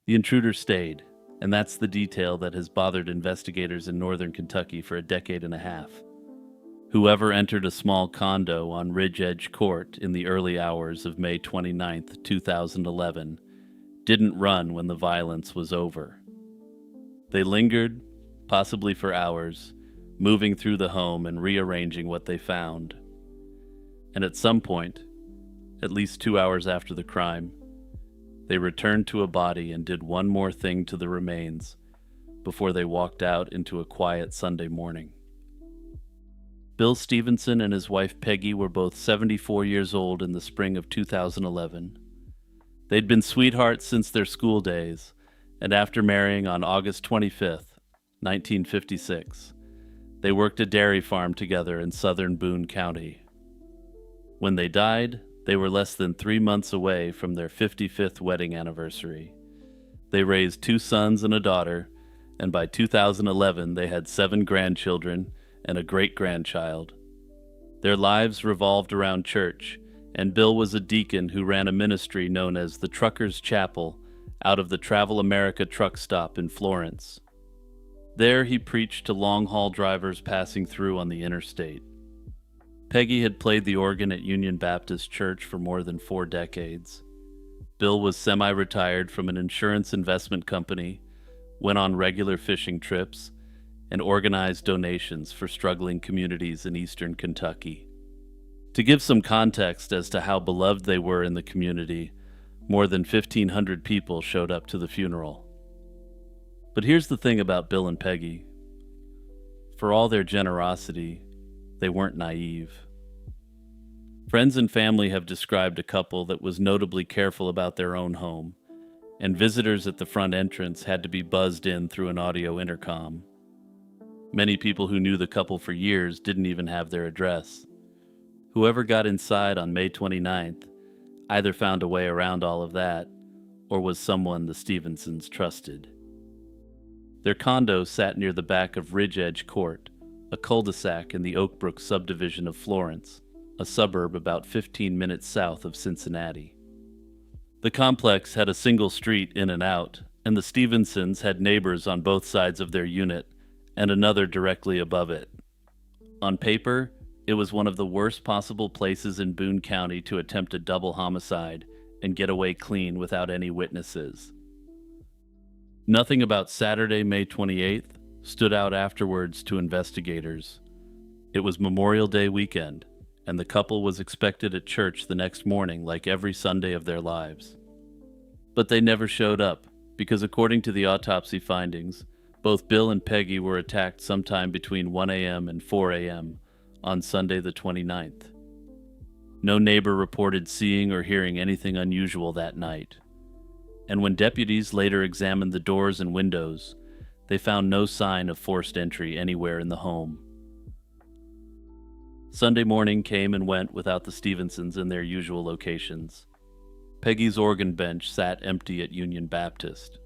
The intruder stayed, and that's the detail that has bothered investigators in northern Kentucky for a decade and a half. Whoever entered a small condo on Ridge Edge Court in the early hours of May 29, 2011, didn't run when the violence was over. They lingered, possibly for hours, moving through the home and rearranging what they found. And at some point, at least 2 hours after the crime, they returned to a body and did one more thing to the remains before they walked out into a quiet Sunday morning. Bill Stevenson and his wife Peggy were both 74 years old in the spring of 2011. They'd been sweethearts since their school days, and after marrying on August 25th, 1956, they worked a dairy farm together in southern Boone County. When they died, they were less than 3 months away from their 55th wedding anniversary. They raised 2 sons and a daughter, and by 2011 they had 7 grandchildren and a great-grandchild. Their lives revolved around church, and Bill was a deacon who ran a ministry known as the Truckers' Chapel out of the Travel America truck stop in Florence. There he preached to long-haul drivers passing through on the interstate. Peggy had played the organ at Union Baptist Church for more than 4 decades. Bill was semi-retired from an insurance investment company, went on regular fishing trips, and organized donations for struggling communities in eastern Kentucky. To give some context as to how beloved they were in the community, more than 1,500 people showed up to the funeral. But here's the thing about Bill and Peggy. For all their generosity, they weren't naive. Friends and family have described a couple that was notably careful about their own home, and visitors at the front entrance had to be buzzed in through an audio intercom. Many people who knew the couple for years didn't even have their address. Whoever got inside on May 29th either found a way around all of that, or was someone the Stevensons trusted. Their condo sat near the back of Ridge Edge Court, a cul-de-sac in the Oakbrook subdivision of Florence, a suburb about 15 minutes south of Cincinnati. The complex had a single street in and out, and the Stevensons had neighbors on both sides of their unit and another directly above it. On paper, it was one of the worst possible places in Boone County to attempt a double homicide and get away clean without any witnesses. Nothing about Saturday, May 28th, stood out afterwards to investigators. It was Memorial Day weekend, and the couple was expected at church the next morning like every Sunday of their lives. But they never showed up, because according to the autopsy findings, both Bill and Peggy were attacked sometime between 1 a.m. and 4 a.m. on Sunday the 29th. No neighbor reported seeing or hearing anything unusual that night. And when deputies later examined the doors and windows, they found no sign of forced entry anywhere in the home. Sunday morning came and went without the Stevensons in their usual locations. Peggy's organ bench sat empty at Union Baptist,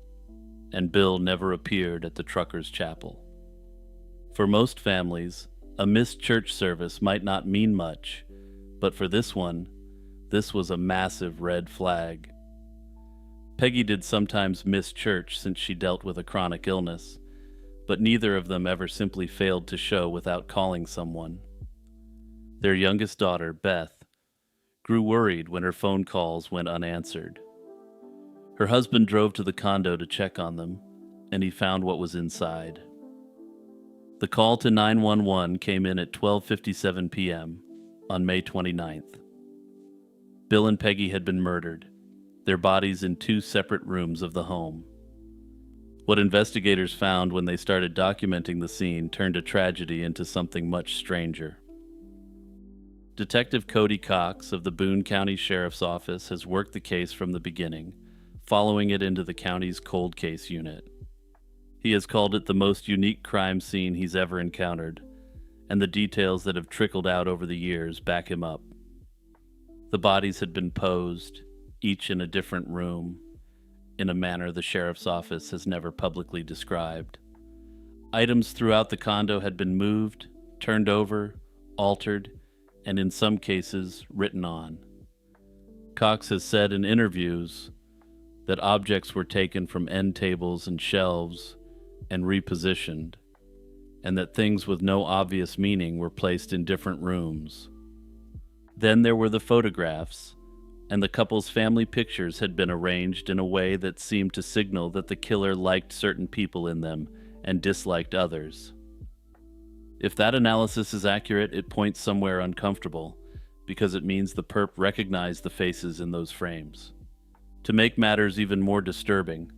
and Bill never appeared at the Truckers' Chapel. For most families, a missed church service might not mean much, but for this one, this was a massive red flag. Peggy did sometimes miss church since she dealt with a chronic illness, but neither of them ever simply failed to show without calling someone. Their youngest daughter, Beth, grew worried when her phone calls went unanswered. Her husband drove to the condo to check on them, and he found what was inside. The call to 911 came in at 12:57 p.m. on May 29th. Bill and Peggy had been murdered, their bodies in 2 separate rooms of the home. What investigators found when they started documenting the scene turned a tragedy into something much stranger. Detective Cody Cox of the Boone County Sheriff's Office has worked the case from the beginning, following it into the county's cold case unit. He has called it the most unique crime scene he's ever encountered, and the details that have trickled out over the years back him up. The bodies had been posed, each in a different room, in a manner the sheriff's office has never publicly described. Items throughout the condo had been moved, turned over, altered, and in some cases, written on. Cox has said in interviews, that objects were taken from end tables and shelves and repositioned, and that things with no obvious meaning were placed in different rooms. Then there were the photographs, and the couple's family pictures had been arranged in a way that seemed to signal that the killer liked certain people in them and disliked others. If that analysis is accurate, it points somewhere uncomfortable, because it means the perp recognized the faces in those frames. To make matters even more disturbing,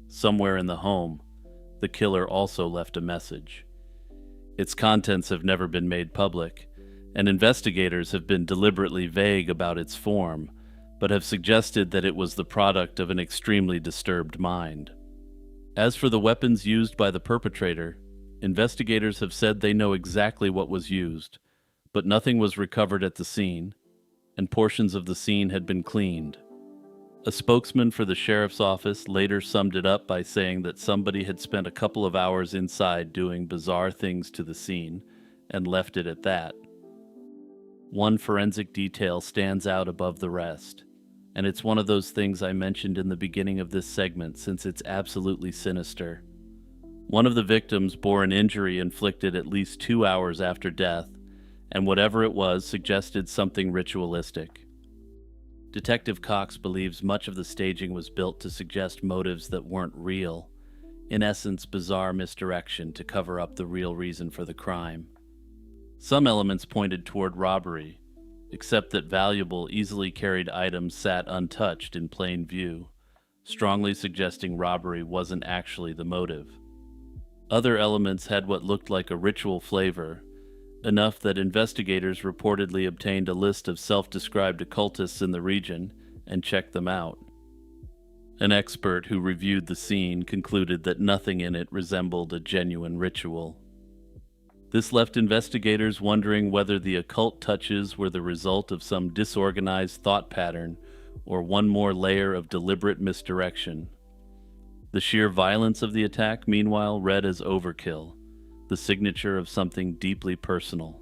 somewhere in the home, the killer also left a message. Its contents have never been made public, and investigators have been deliberately vague about its form, but have suggested that it was the product of an extremely disturbed mind. As for the weapons used by the perpetrator, investigators have said they know exactly what was used, but nothing was recovered at the scene, and portions of the scene had been cleaned. A spokesman for the sheriff's office later summed it up by saying that somebody had spent a couple of hours inside doing bizarre things to the scene and left it at that. One forensic detail stands out above the rest, and it's one of those things I mentioned in the beginning of this segment since it's absolutely sinister. One of the victims bore an injury inflicted at least 2 hours after death, and whatever it was suggested something ritualistic. Detective Cox believes much of the staging was built to suggest motives that weren't real, in essence bizarre misdirection to cover up the real reason for the crime. Some elements pointed toward robbery, except that valuable, easily carried items sat untouched in plain view, strongly suggesting robbery wasn't actually the motive. Other elements had what looked like a ritual flavor, enough that investigators reportedly obtained a list of self-described occultists in the region and checked them out. An expert who reviewed the scene concluded that nothing in it resembled a genuine ritual. This left investigators wondering whether the occult touches were the result of some disorganized thought pattern or one more layer of deliberate misdirection. The sheer violence of the attack, meanwhile, read as overkill, the signature of something deeply personal.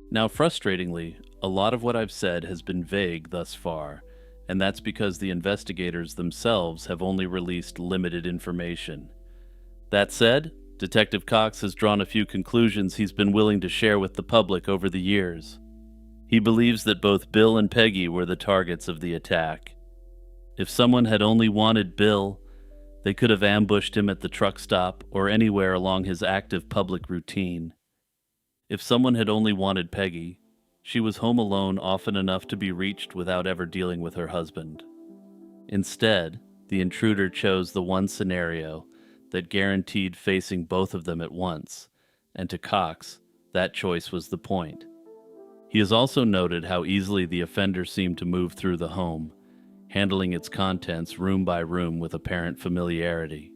Now, frustratingly, a lot of what I've said has been vague thus far, and that's because the investigators themselves have only released limited information. That said, Detective Cox has drawn a few conclusions he's been willing to share with the public over the years. He believes that both Bill and Peggy were the targets of the attack. If someone had only wanted Bill, they could have ambushed him at the truck stop or anywhere along his active public routine. If someone had only wanted Peggy, she was home alone often enough to be reached without ever dealing with her husband. Instead, the intruder chose the one scenario that guaranteed facing both of them at once, and to Cox, that choice was the point. He has also noted how easily the offender seemed to move through the home, handling its contents room by room with apparent familiarity.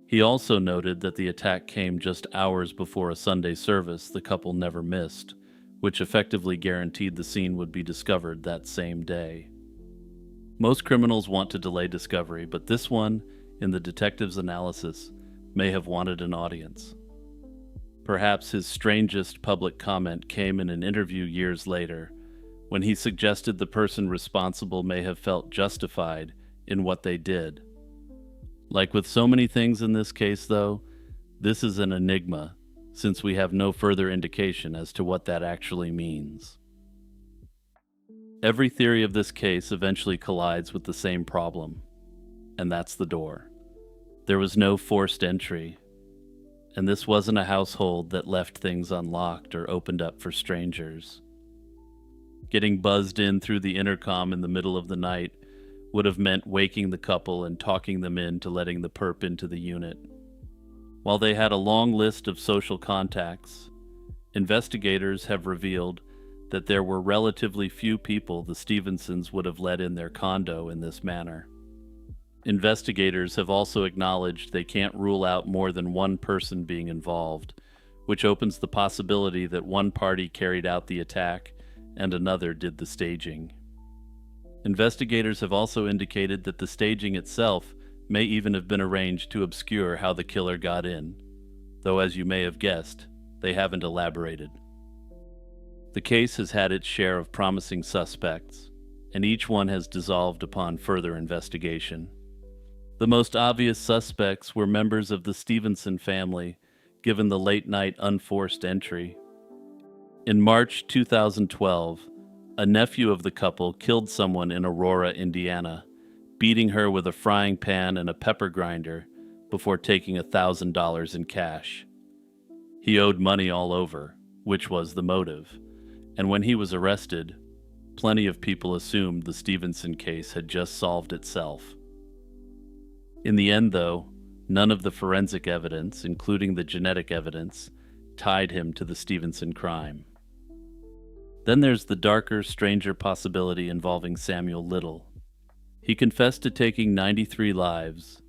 He also noted that the attack came just hours before a Sunday service the couple never missed, which effectively guaranteed the scene would be discovered that same day. Most criminals want to delay discovery, but this one, in the detective's analysis, may have wanted an audience. Perhaps his strangest public comment came in an interview years later, when he suggested the person responsible may have felt justified in what they did. Like with so many things in this case, though, this is an enigma, since we have no further indication as to what that actually means. Every theory of this case eventually collides with the same problem, and that's the door. There was no forced entry, and this wasn't a household that left things unlocked or opened up for strangers. Getting buzzed in through the intercom in the middle of the night would have meant waking the couple and talking them into letting the perp into the unit. While they had a long list of social contacts, investigators have revealed that there were relatively few people the Stevensons would have let in their condo in this manner. Investigators have also acknowledged they can't rule out more than one person being involved, which opens the possibility that one party carried out the attack and another did the staging. Investigators have also indicated that the staging itself may even have been arranged to obscure how the killer got in, though as you may have guessed, they haven't elaborated. The case has had its share of promising suspects, and each one has dissolved upon further investigation. The most obvious suspects were members of the Stevenson family, given the late-night unforced entry. In March 2012, a nephew of the couple killed someone in Aurora, Indiana, beating her with a frying pan and a pepper grinder before taking $1,000 in cash. He owed money all over, which was the motive, and when he was arrested, plenty of people assumed the Stevenson case had just solved itself. In the end, though, none of the forensic evidence, including the genetic evidence, tied him to the Stevenson crime. Then there's the darker, stranger possibility involving Samuel Little. He confessed to taking 93 lives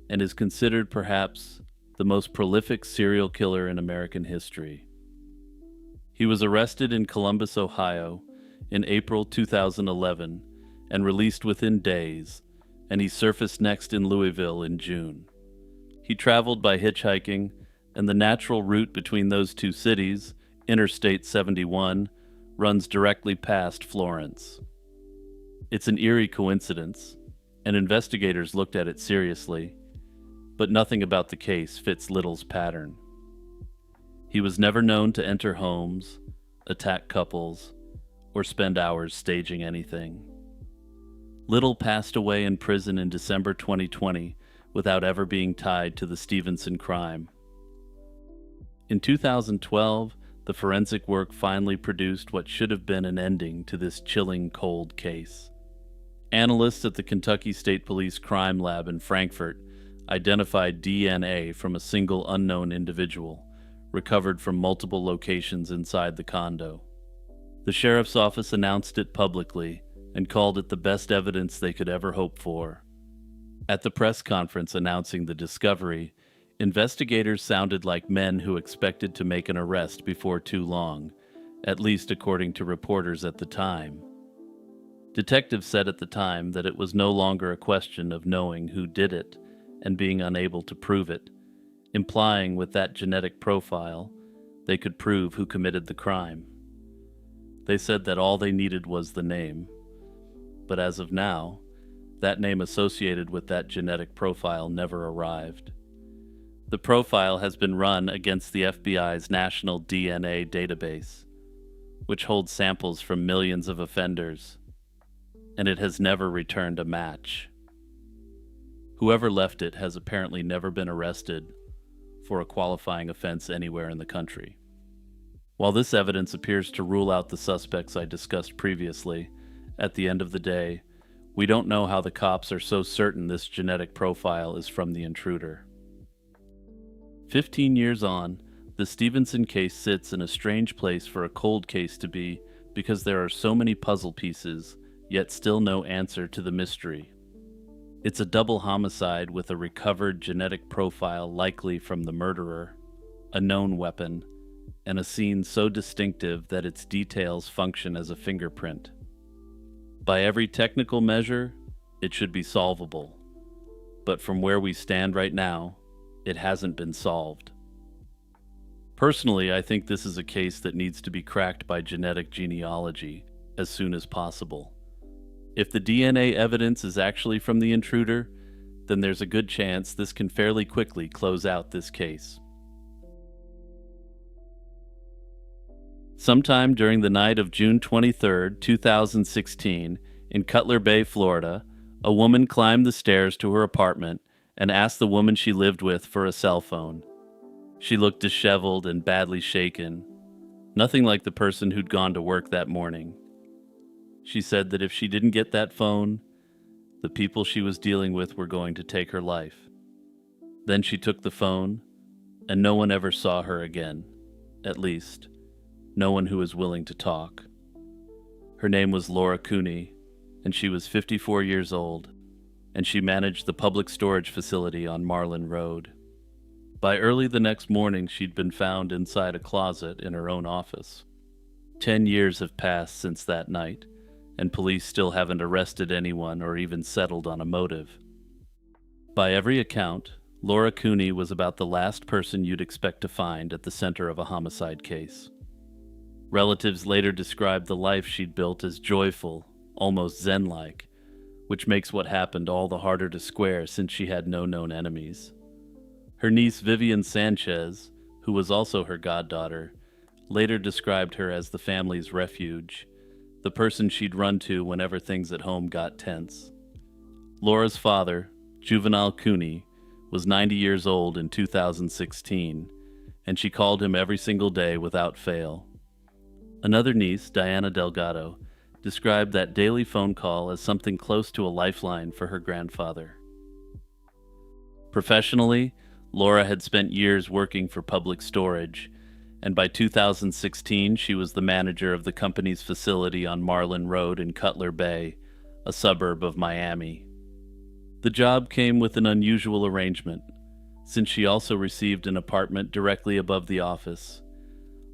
and is considered perhaps the most prolific serial killer in American history. He was arrested in Columbus, Ohio in April 2011 and released within days, and he surfaced next in Louisville in June. He traveled by hitchhiking, and the natural route between those two cities, Interstate 71, runs directly past Florence. It's an eerie coincidence, and investigators looked at it seriously, but nothing about the case fits Little's pattern. He was never known to enter homes, attack couples, or spend hours staging anything. Little passed away in prison in December 2020 without ever being tied to the Stevenson crime. In 2012, the forensic work finally produced what should have been an ending to this chilling, cold case. Analysts at the Kentucky State Police Crime Lab in Frankfort identified DNA from a single unknown individual, recovered from multiple locations inside the condo. The sheriff's office announced it publicly and called it the best evidence they could ever hope for. At the press conference announcing the discovery, investigators sounded like men who expected to make an arrest before too long, at least according to reporters at the time. Detectives said at the time that it was no longer a question of knowing who did it and being unable to prove it, implying with that genetic profile they could prove who committed the crime. They said that all they needed was the name, but as of now, that name associated with that genetic profile never arrived. The profile has been run against the FBI's National DNA Database, which holds samples from millions of offenders, and it has never returned a match. Whoever left it has apparently never been arrested for a qualifying offense anywhere in the country. While this evidence appears to rule out the suspects I discussed previously, at the end of the day, we don't know how the cops are so certain this genetic profile is from the intruder. 15 years on, the Stevenson case sits in a strange place for a cold case to be because there are so many puzzle pieces, yet still no answer to the mystery. It's a double homicide with a recovered genetic profile likely from the murderer, a known weapon, and a scene so distinctive that its details function as a fingerprint. By every technical measure, it should be solvable, but from where we stand right now, it hasn't been solved. Personally, I think this is a case that needs to be cracked by genetic genealogy as soon as possible. If the DNA evidence is actually from the intruder, then there's a good chance this can fairly quickly close out this case. Sometime during the night of June 23, 2016, in Cutler Bay, Florida, a woman climbed the stairs to her apartment and asked the woman she lived with for a cell phone. She looked disheveled and badly shaken, nothing like the person who'd gone to work that morning. She said that if she didn't get that phone, the people she was dealing with were going to take her life. Then she took the phone, and no one ever saw her again, at least no one who was willing to talk. Her name was Laura Cooney, and she was 54 years old, and she managed the public storage facility on Marlin Road. By early the next morning, she'd been found inside a closet in her own office. 10 years have passed since that night, and police still haven't arrested anyone or even settled on a motive. By every account, Laura Cooney was about the last person you'd expect to find at the center of a homicide case. Relatives later described the life she'd built as joyful, almost zen-like, which makes what happened all the harder to square since she had no known enemies. Her niece Vivian Sanchez, who was also her goddaughter, later described her as the family's refuge, the person she'd run to whenever things at home got tense. Laura's father, Juvenile Cooney, was 90 years old in 2016, and she called him every single day without fail. Another niece, Diana Delgado, described that daily phone call as something close to a lifeline for her grandfather. Professionally, Laura had spent years working for Public Storage, and by 2016 she was the manager of the company's facility on Marlin Road in Cutler Bay, a suburb of Miami. The job came with an unusual arrangement, since she also received an apartment directly above the office.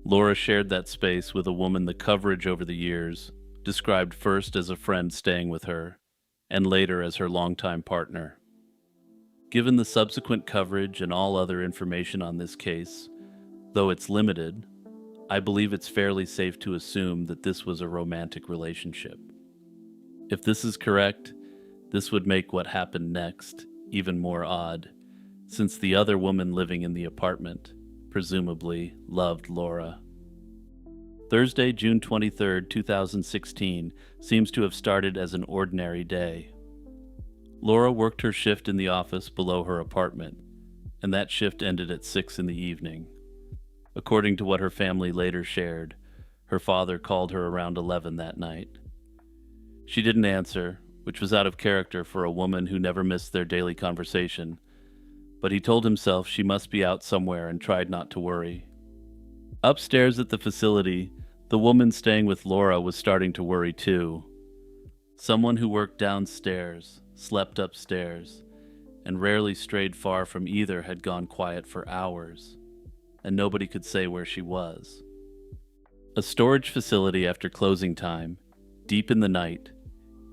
Laura shared that space with a woman the coverage over the years described first as a friend staying with her, and later as her longtime partner. Given the subsequent coverage and all other information on this case, though it's limited, I believe it's fairly safe to assume that this was a romantic relationship. If this is correct, this would make what happened next even more odd, since the other woman living in the apartment, presumably, loved Laura. Thursday, June 23, 2016, seems to have started as an ordinary day. Laura worked her shift in the office below her apartment, and that shift ended at 6 in the evening. According to what her family later shared, her father called her around 11 that night. She didn't answer, which was out of character for a woman who never missed their daily conversation, but he told himself she must be out somewhere and tried not to worry. Upstairs at the facility, the woman staying with Laura was starting to worry too. Someone who worked downstairs, slept upstairs, and rarely strayed far from either had gone quiet for hours, and nobody could say where she was. A storage facility after closing time, deep in the night,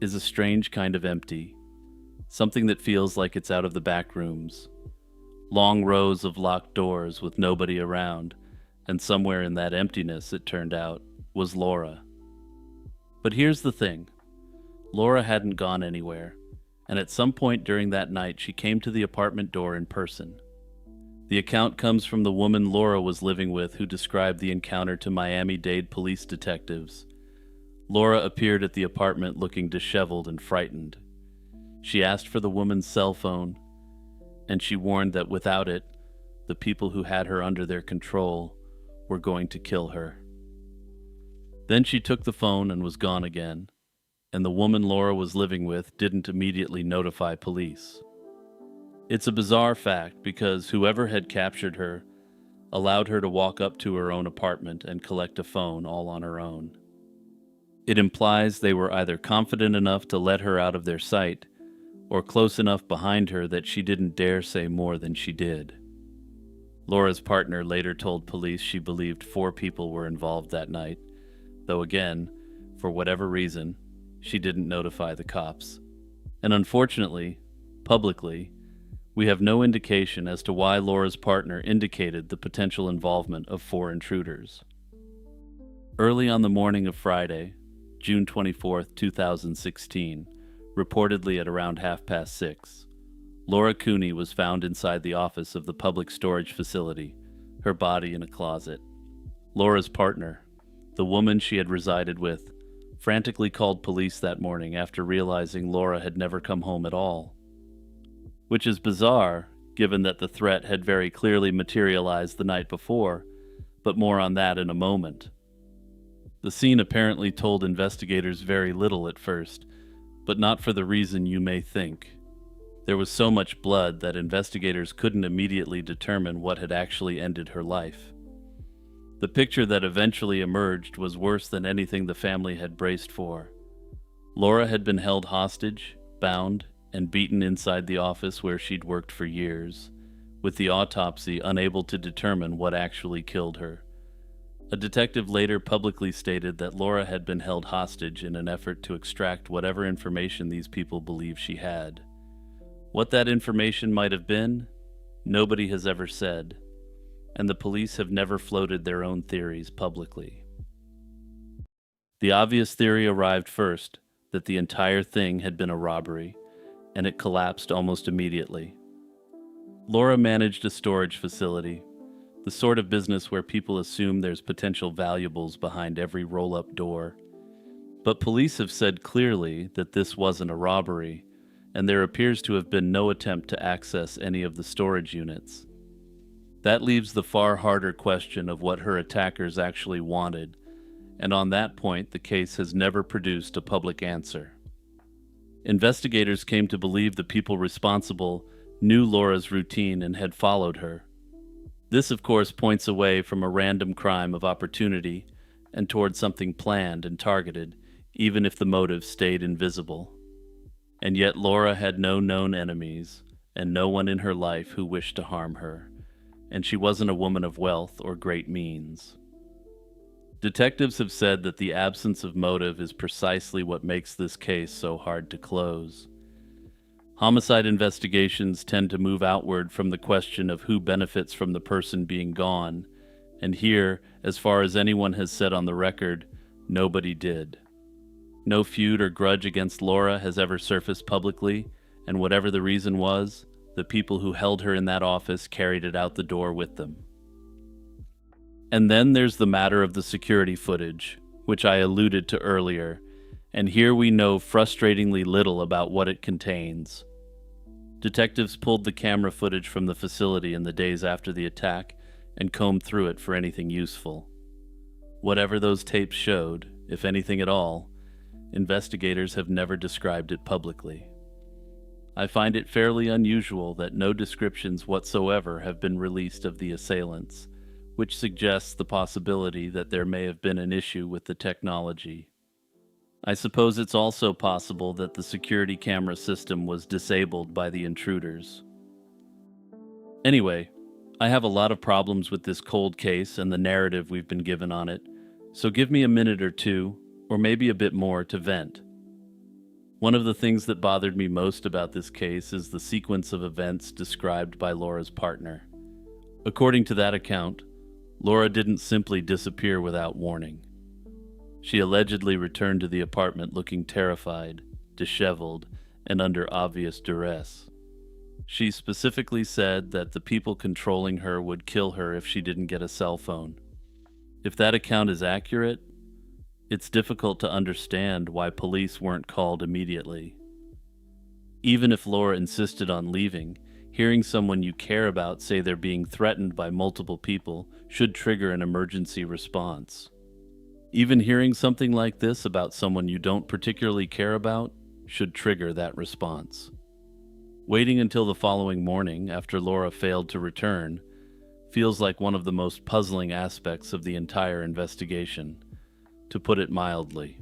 is a strange kind of empty, something that feels like it's out of the back rooms. Long rows of locked doors with nobody around, and somewhere in that emptiness, it turned out, was Laura. But here's the thing. Laura hadn't gone anywhere, and at some point during that night she came to the apartment door in person. The account comes from the woman Laura was living with, who described the encounter to Miami-Dade police detectives. Laura appeared at the apartment looking disheveled and frightened. She asked for the woman's cell phone, and she warned that without it, the people who had her under their control were going to kill her. Then she took the phone and was gone again, and the woman Laura was living with didn't immediately notify police. It's a bizarre fact because whoever had captured her allowed her to walk up to her own apartment and collect a phone all on her own. It implies they were either confident enough to let her out of their sight or close enough behind her that she didn't dare say more than she did. Laura's partner later told police she believed 4 people were involved that night, though again, for whatever reason, she didn't notify the cops. And unfortunately, publicly, we have no indication as to why Laura's partner indicated the potential involvement of 4 intruders. Early on the morning of Friday, June 24, 2016, reportedly at around 6:30, Laura Cooney was found inside the office of the public storage facility, her body in a closet. Laura's partner, the woman she had resided with, frantically called police that morning after realizing Laura had never come home at all. Which is bizarre, given that the threat had very clearly materialized the night before, but more on that in a moment. The scene apparently told investigators very little at first, but not for the reason you may think. There was so much blood that investigators couldn't immediately determine what had actually ended her life. The picture that eventually emerged was worse than anything the family had braced for. Laura had been held hostage, bound, and beaten inside the office where she'd worked for years, with the autopsy unable to determine what actually killed her. A detective later publicly stated that Laura had been held hostage in an effort to extract whatever information these people believed she had. What that information might have been, nobody has ever said, and the police have never floated their own theories publicly. The obvious theory arrived first, that the entire thing had been a robbery, and it collapsed almost immediately. Laura managed a storage facility, the sort of business where people assume there's potential valuables behind every roll-up door. But police have said clearly that this wasn't a robbery, and there appears to have been no attempt to access any of the storage units. That leaves the far harder question of what her attackers actually wanted, and on that point the case has never produced a public answer. Investigators came to believe the people responsible knew Laura's routine and had followed her. This, of course, points away from a random crime of opportunity and toward something planned and targeted, even if the motive stayed invisible. And yet Laura had no known enemies, and no one in her life who wished to harm her, and she wasn't a woman of wealth or great means. Detectives have said that the absence of motive is precisely what makes this case so hard to close. Homicide investigations tend to move outward from the question of who benefits from the person being gone, and here, as far as anyone has said on the record, nobody did. No feud or grudge against Laura has ever surfaced publicly, and whatever the reason was, the people who held her in that office carried it out the door with them. And then there's the matter of the security footage, which I alluded to earlier, and here we know frustratingly little about what it contains. Detectives pulled the camera footage from the facility in the days after the attack and combed through it for anything useful. Whatever those tapes showed, if anything at all, investigators have never described it publicly. I find it fairly unusual that no descriptions whatsoever have been released of the assailants, which suggests the possibility that there may have been an issue with the technology. I suppose it's also possible that the security camera system was disabled by the intruders. Anyway, I have a lot of problems with this cold case and the narrative we've been given on it, so give me a minute or two, or maybe a bit more, to vent. One of the things that bothered me most about this case is the sequence of events described by Laura's partner. According to that account, Laura didn't simply disappear without warning. She allegedly returned to the apartment looking terrified, disheveled, and under obvious duress. She specifically said that the people controlling her would kill her if she didn't get a cell phone. If that account is accurate, it's difficult to understand why police weren't called immediately. Even if Laura insisted on leaving, hearing someone you care about say they're being threatened by multiple people should trigger an emergency response. Even hearing something like this about someone you don't particularly care about should trigger that response. Waiting until the following morning, after Laura failed to return, feels like one of the most puzzling aspects of the entire investigation, to put it mildly.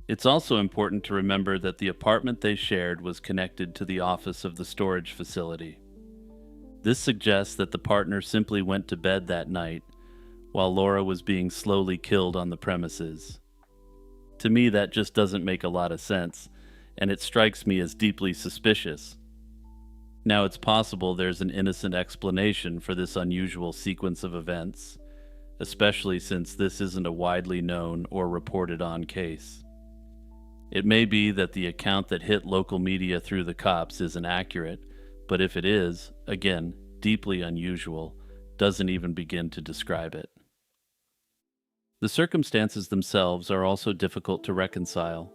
It's also important to remember that the apartment they shared was connected to the office of the storage facility. This suggests that the partner simply went to bed that night while Laura was being slowly killed on the premises. To me, that just doesn't make a lot of sense, and it strikes me as deeply suspicious. Now, it's possible there's an innocent explanation for this unusual sequence of events, especially since this isn't a widely known or reported on case. It may be that the account that hit local media through the cops isn't accurate, but if it is, again, deeply unusual, doesn't even begin to describe it. The circumstances themselves are also difficult to reconcile,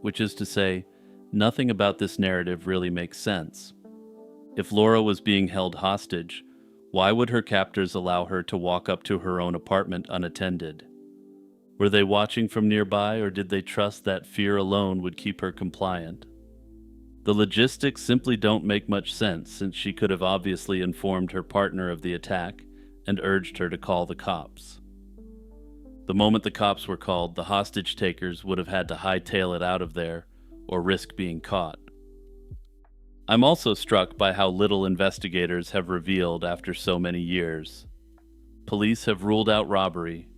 which is to say, nothing about this narrative really makes sense. If Laura was being held hostage, why would her captors allow her to walk up to her own apartment unattended? Were they watching from nearby, or did they trust that fear alone would keep her compliant? The logistics simply don't make much sense, since she could have obviously informed her partner of the attack and urged her to call the cops. The moment the cops were called, the hostage takers would have had to hightail it out of there or risk being caught. I'm also struck by how little investigators have revealed after so many years. Police have ruled out robbery,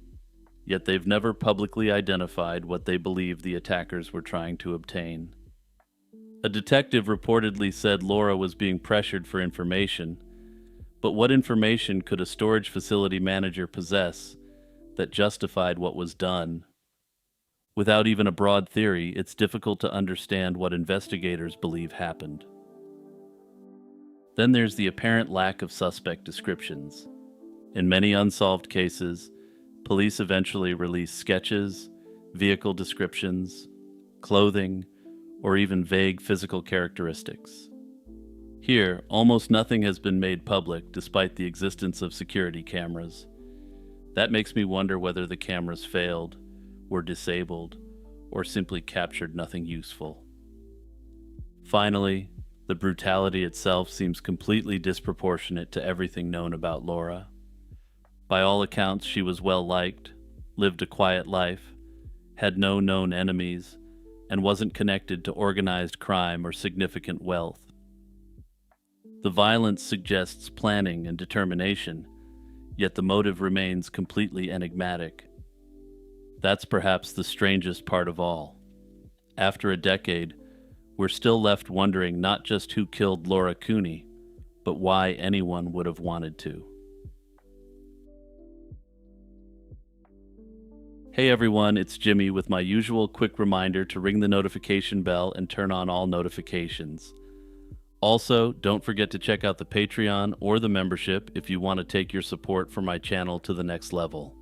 yet they've never publicly identified what they believe the attackers were trying to obtain. A detective reportedly said Laura was being pressured for information, but what information could a storage facility manager possess that justified what was done? Without even a broad theory, it's difficult to understand what investigators believe happened. Then there's the apparent lack of suspect descriptions. In many unsolved cases, police eventually release sketches, vehicle descriptions, clothing, or even vague physical characteristics. Here, almost nothing has been made public despite the existence of security cameras. That makes me wonder whether the cameras failed, were disabled, or simply captured nothing useful. Finally, the brutality itself seems completely disproportionate to everything known about Laura. By all accounts, she was well liked, lived a quiet life, had no known enemies, and wasn't connected to organized crime or significant wealth. The violence suggests planning and determination, yet the motive remains completely enigmatic. That's perhaps the strangest part of all. After a decade, we're still left wondering not just who killed Laura Cooney, but why anyone would have wanted to. Hey everyone, it's Jimmy with my usual quick reminder to ring the notification bell and turn on all notifications. Also, don't forget to check out the Patreon or the membership if you want to take your support for my channel to the next level.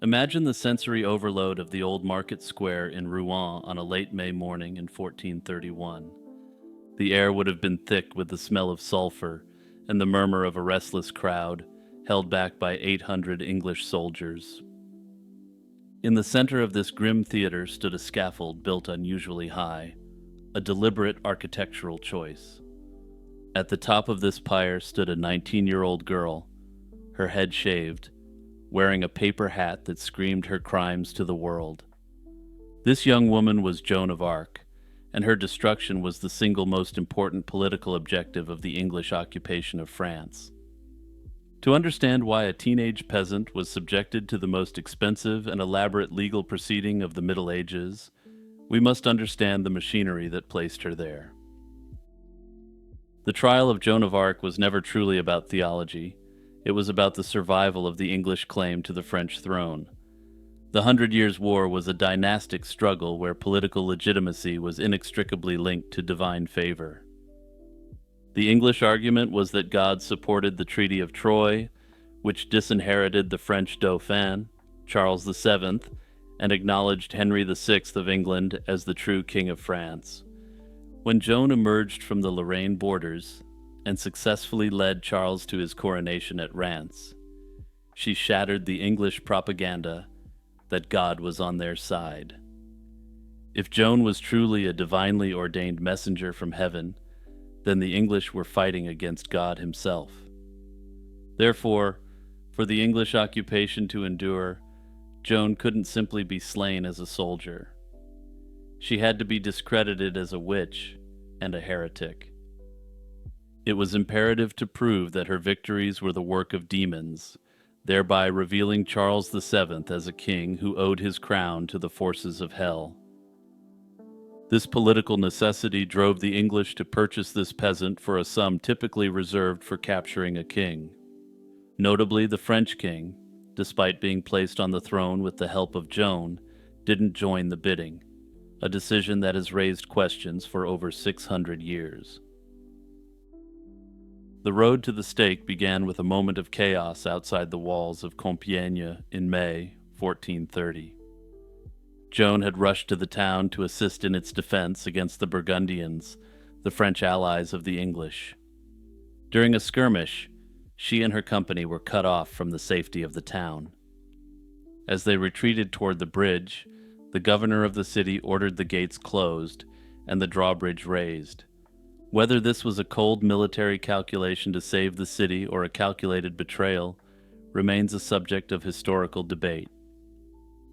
Imagine the sensory overload of the old market square in Rouen on a late May morning in 1431. The air would have been thick with the smell of sulfur and the murmur of a restless crowd, held back by 800 English soldiers. In the center of this grim theater stood a scaffold built unusually high, a deliberate architectural choice. At the top of this pyre stood a 19-year-old girl, her head shaved, wearing a paper hat that screamed her crimes to the world. This young woman was Joan of Arc, and her destruction was the single most important political objective of the English occupation of France. To understand why a teenage peasant was subjected to the most expensive and elaborate legal proceeding of the Middle Ages, we must understand the machinery that placed her there. The trial of Joan of Arc was never truly about theology. It was about the survival of the English claim to the French throne. The 100 Years' War was a dynastic struggle where political legitimacy was inextricably linked to divine favor. The English argument was that God supported the Treaty of Troyes, which disinherited the French Dauphin, Charles VII, and acknowledged Henry VI of England as the true King of France. When Joan emerged from the Lorraine borders and successfully led Charles to his coronation at Reims, she shattered the English propaganda that God was on their side. If Joan was truly a divinely ordained messenger from heaven, then the English were fighting against God himself. Therefore, for the English occupation to endure, Joan couldn't simply be slain as a soldier. She had to be discredited as a witch and a heretic. It was imperative to prove that her victories were the work of demons, thereby revealing Charles VII as a king who owed his crown to the forces of hell. This political necessity drove the English to purchase this peasant for a sum typically reserved for capturing a king. Notably, the French king, despite being placed on the throne with the help of Joan, didn't join the bidding, a decision that has raised questions for over 600 years. The road to the stake began with a moment of chaos outside the walls of Compiègne in May 1430. Joan had rushed to the town to assist in its defense against the Burgundians, the French allies of the English. During a skirmish, she and her company were cut off from the safety of the town. As they retreated toward the bridge, the governor of the city ordered the gates closed and the drawbridge raised. Whether this was a cold military calculation to save the city or a calculated betrayal remains a subject of historical debate.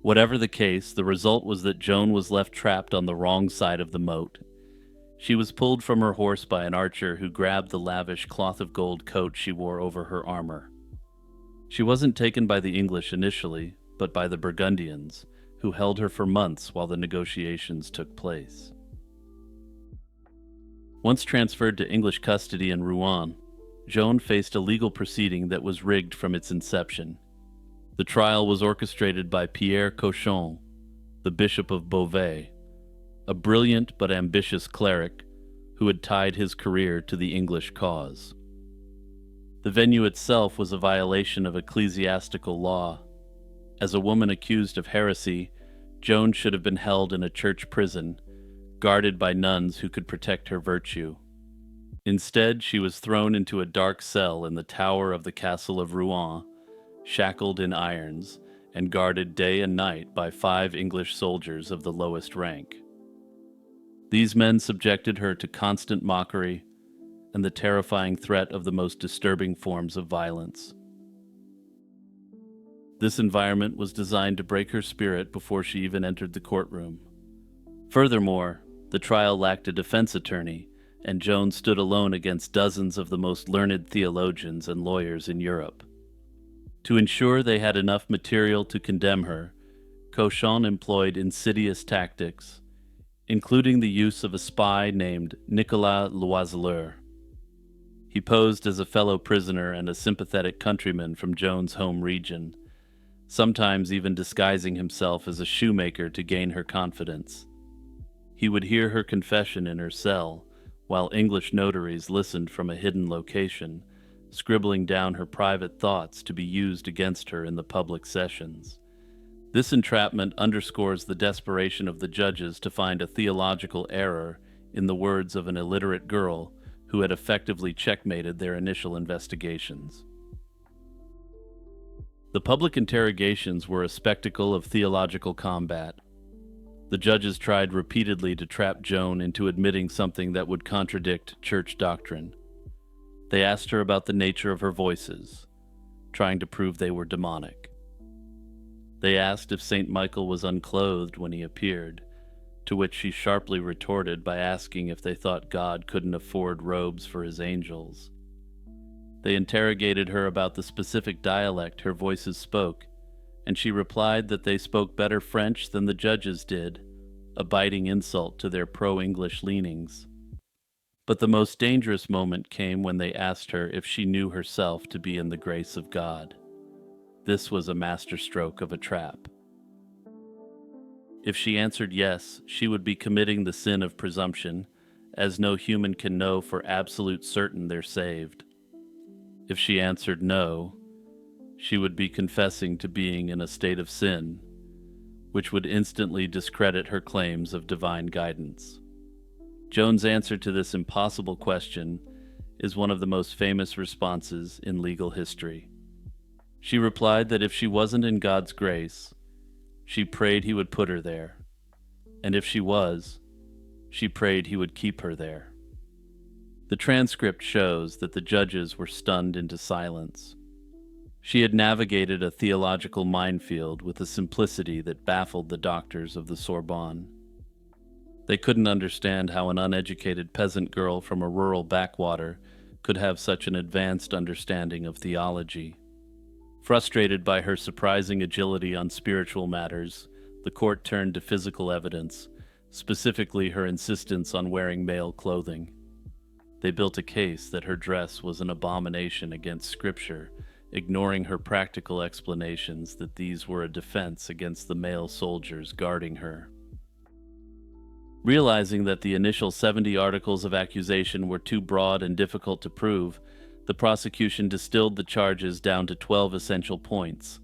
Whatever the case, the result was that Joan was left trapped on the wrong side of the moat. She was pulled from her horse by an archer who grabbed the lavish cloth of gold coat she wore over her armor. She wasn't taken by the English initially, but by the Burgundians, who held her for months while the negotiations took place. Once transferred to English custody in Rouen, Joan faced a legal proceeding that was rigged from its inception. The trial was orchestrated by Pierre Cochon, the Bishop of Beauvais, a brilliant but ambitious cleric who had tied his career to the English cause. The venue itself was a violation of ecclesiastical law. As a woman accused of heresy, Joan should have been held in a church prison, guarded by nuns who could protect her virtue. Instead, she was thrown into a dark cell in the tower of the castle of Rouen, shackled in irons, and guarded day and night by 5 English soldiers of the lowest rank. These men subjected her to constant mockery and the terrifying threat of the most disturbing forms of violence. This environment was designed to break her spirit before she even entered the courtroom. Furthermore, the trial lacked a defense attorney, and Joan stood alone against dozens of the most learned theologians and lawyers in Europe. To ensure they had enough material to condemn her, Cochon employed insidious tactics, including the use of a spy named Nicolas Loiseleur. He posed as a fellow prisoner and a sympathetic countryman from Joan's home region, sometimes even disguising himself as a shoemaker to gain her confidence. He would hear her confession in her cell, while English notaries listened from a hidden location, scribbling down her private thoughts to be used against her in the public sessions. This entrapment underscores the desperation of the judges to find a theological error in the words of an illiterate girl who had effectively checkmated their initial investigations. The public interrogations were a spectacle of theological combat. The judges tried repeatedly to trap Joan into admitting something that would contradict church doctrine. They asked her about the nature of her voices, trying to prove they were demonic. They asked if St. Michael was unclothed when he appeared, to which she sharply retorted by asking if they thought God couldn't afford robes for his angels. They interrogated her about the specific dialect her voices spoke, and she replied that they spoke better French than the judges did, a biting insult to their pro-English leanings. But the most dangerous moment came when they asked her if she knew herself to be in the grace of God. This was a masterstroke of a trap. If she answered yes, she would be committing the sin of presumption, as no human can know for absolute certain they're saved. If she answered no, she would be confessing to being in a state of sin, which would instantly discredit her claims of divine guidance. Joan's answer to this impossible question is one of the most famous responses in legal history. She replied that if she wasn't in God's grace, she prayed he would put her there, and if she was, she prayed he would keep her there. The transcript shows that the judges were stunned into silence. She had navigated a theological minefield with a simplicity that baffled the doctors of the Sorbonne. They couldn't understand how an uneducated peasant girl from a rural backwater could have such an advanced understanding of theology. Frustrated by her surprising agility on spiritual matters, the court turned to physical evidence, specifically her insistence on wearing male clothing. They built a case that her dress was an abomination against Scripture, ignoring her practical explanations that these were a defense against the male soldiers guarding her. Realizing that the initial 70 articles of accusation were too broad and difficult to prove, the prosecution distilled the charges down to 12 essential points.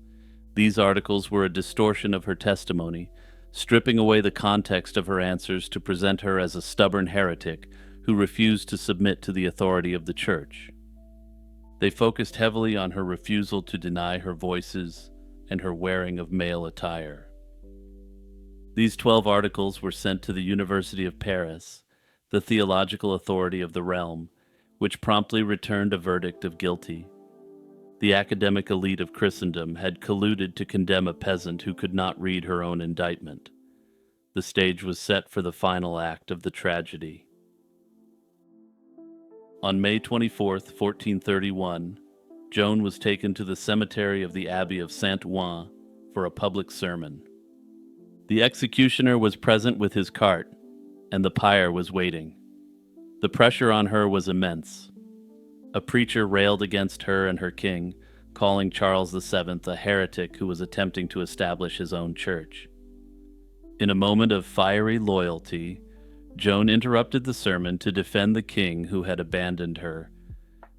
These articles were a distortion of her testimony, stripping away the context of her answers to present her as a stubborn heretic who refused to submit to the authority of the church. They focused heavily on her refusal to deny her voices and her wearing of male attire. These 12 articles were sent to the University of Paris, the theological authority of the realm, which promptly returned a verdict of guilty. The academic elite of Christendom had colluded to condemn a peasant who could not read her own indictment. The stage was set for the final act of the tragedy. On May 24, 1431, Joan was taken to the cemetery of the Abbey of Saint-Ouen for a public sermon. The executioner was present with his cart, and the pyre was waiting. The pressure on her was immense. A preacher railed against her and her king, calling Charles VII a heretic who was attempting to establish his own church. In a moment of fiery loyalty, Joan interrupted the sermon to defend the king who had abandoned her,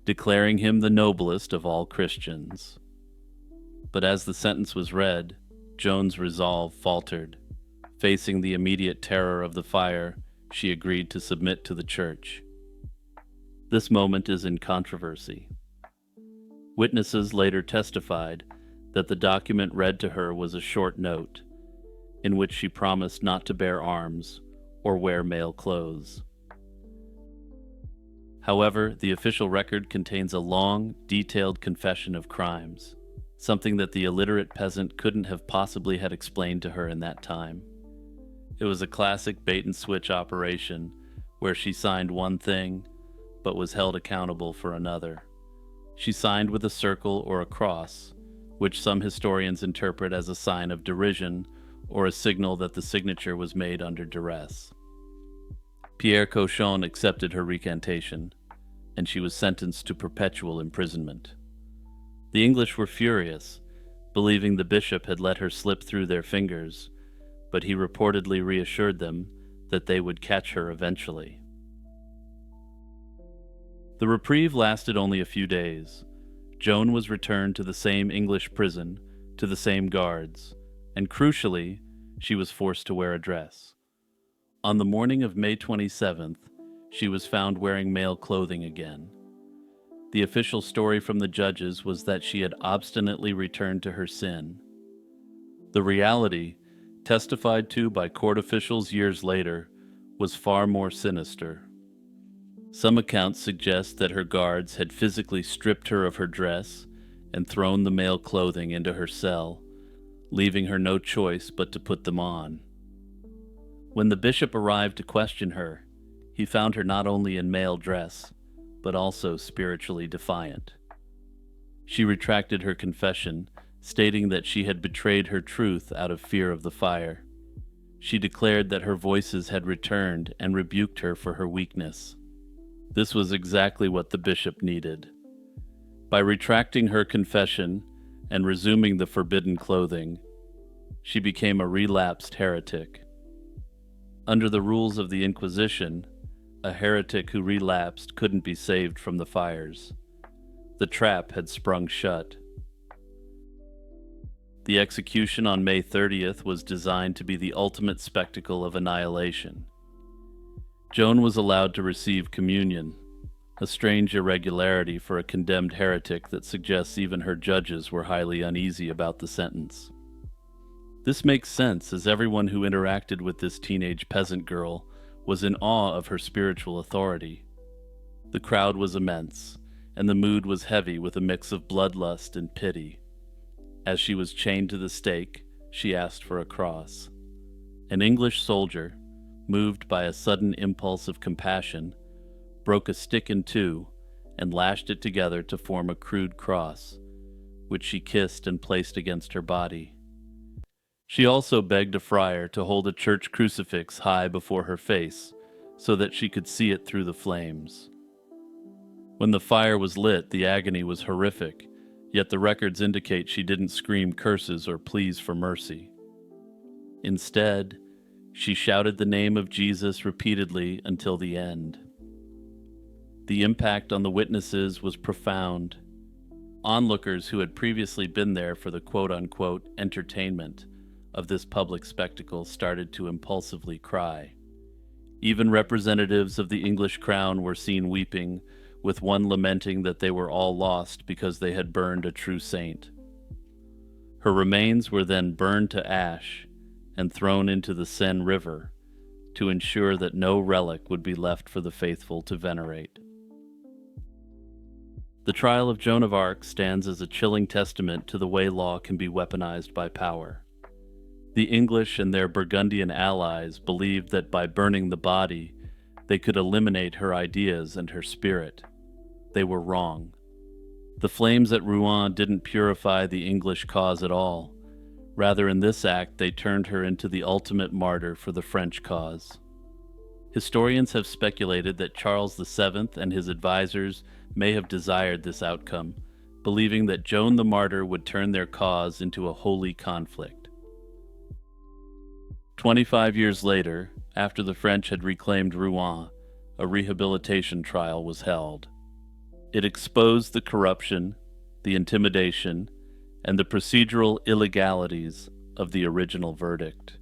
declaring him the noblest of all Christians. But as the sentence was read, Joan's resolve faltered. Facing the immediate terror of the fire, she agreed to submit to the church. This moment is in controversy. Witnesses later testified that the document read to her was a short note, in which she promised not to bear arms or wear male clothes. However, the official record contains a long, detailed confession of crimes, something that the illiterate peasant couldn't have possibly had explained to her in that time. It was a classic bait-and-switch operation where she signed one thing, but was held accountable for another. She signed with a circle or a cross, which some historians interpret as a sign of derision or a signal that the signature was made under duress. Pierre Cochon accepted her recantation, and she was sentenced to perpetual imprisonment. The English were furious, believing the bishop had let her slip through their fingers, but he reportedly reassured them that they would catch her eventually. The reprieve lasted only a few days. Joan was returned to the same English prison, to the same guards, and crucially, she was forced to wear a dress. On the morning of May 27th, she was found wearing male clothing again. The official story from the judges was that she had obstinately returned to her sin. The reality, testified to by court officials years later, was far more sinister. Some accounts suggest that her guards had physically stripped her of her dress and thrown the male clothing into her cell, leaving her no choice but to put them on. When the bishop arrived to question her, he found her not only in male dress, but also spiritually defiant. She retracted her confession, stating that she had betrayed her truth out of fear of the fire. She declared that her voices had returned and rebuked her for her weakness. This was exactly what the bishop needed. By retracting her confession and resuming the forbidden clothing, she became a relapsed heretic. Under the rules of the Inquisition, a heretic who relapsed couldn't be saved from the fires. The trap had sprung shut. The execution on May 30th was designed to be the ultimate spectacle of annihilation. Joan was allowed to receive communion, a strange irregularity for a condemned heretic that suggests even her judges were highly uneasy about the sentence. This makes sense, as everyone who interacted with this teenage peasant girl was in awe of her spiritual authority. The crowd was immense, and the mood was heavy with a mix of bloodlust and pity. As she was chained to the stake, she asked for a cross. An English soldier, moved by a sudden impulse of compassion, broke a stick in two and lashed it together to form a crude cross, which she kissed and placed against her body. She also begged a friar to hold a church crucifix high before her face so that she could see it through the flames. When the fire was lit, the agony was horrific, yet the records indicate she didn't scream curses or pleas for mercy. Instead, she shouted the name of Jesus repeatedly until the end. The impact on the witnesses was profound. Onlookers who had previously been there for the quote-unquote entertainment of this public spectacle started to impulsively cry. Even representatives of the English crown were seen weeping, with one lamenting that they were all lost because they had burned a true saint. Her remains were then burned to ash and thrown into the Seine River to ensure that no relic would be left for the faithful to venerate. The trial of Joan of Arc stands as a chilling testament to the way law can be weaponized by power. The English and their Burgundian allies believed that by burning the body, they could eliminate her ideas and her spirit. They were wrong. The flames at Rouen didn't purify the English cause at all. Rather, in this act, they turned her into the ultimate martyr for the French cause. Historians have speculated that Charles VII and his advisors may have desired this outcome, believing that Joan the Martyr would turn their cause into a holy conflict. 25 years later, after the French had reclaimed Rouen, a rehabilitation trial was held. It exposed the corruption, the intimidation, and the procedural illegalities of the original verdict.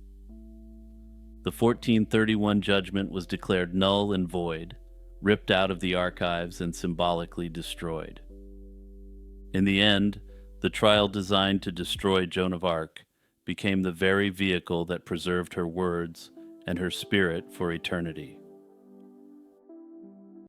The 1431 judgment was declared null and void, ripped out of the archives and symbolically destroyed. In the end, the trial designed to destroy Joan of Arc became the very vehicle that preserved her words and her spirit for eternity.